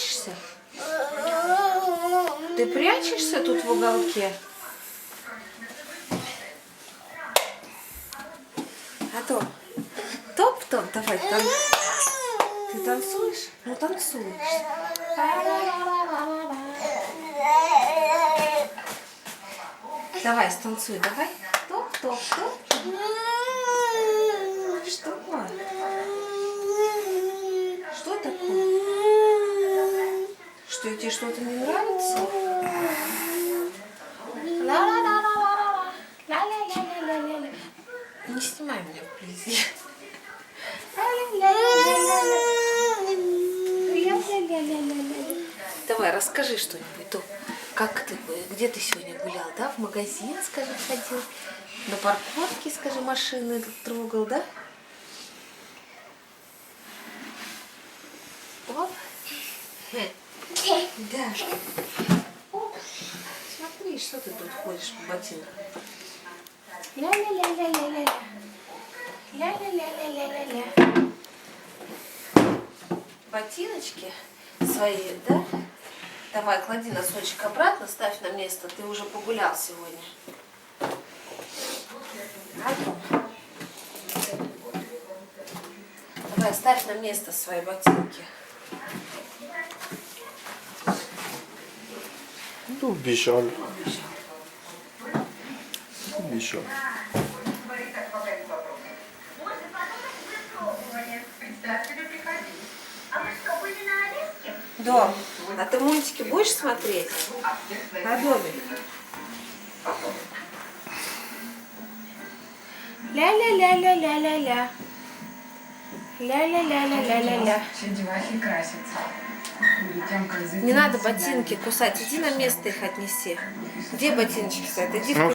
прячешься? Ты прячешься тут в уголке? А то топ-топ, давай, ты танцуешь? Ну танцуешь. Давай, станцуй, давай. Топ-топ-топ. Что? Что такое? Что, тебе что-то не нравится? Ла-ла-ла-ла-ла-ла. Ла-ла-ла-ла-ла-ла. Не снимай меня вблизи. Давай, расскажи что-нибудь. Как ты, где ты сегодня гулял, да? В магазин, скажи, ходил. На парковке, скажи, машины трогал, да? Оп. Да. Оп. Смотри, что ты тут ходишь по ботинкам. Ля-ля-ля-ля-ля-ля. Ля-ля-ля-ля-ля-ля. Ботиночки свои, да? Давай, клади носочек обратно, ставь на место. Ты уже погулял сегодня. Давай, ставь на место свои ботинки. Ну, убежал. Убежал. Дом, а ты мультики будешь смотреть? На доме? Ля-ля-ля-ля-ля-ля-ля. Ля-ля-ля-ля-ля-ля-ля. Не надо ботинки кусать. Иди на место их отнеси. Где ботиночки стоят? Иди в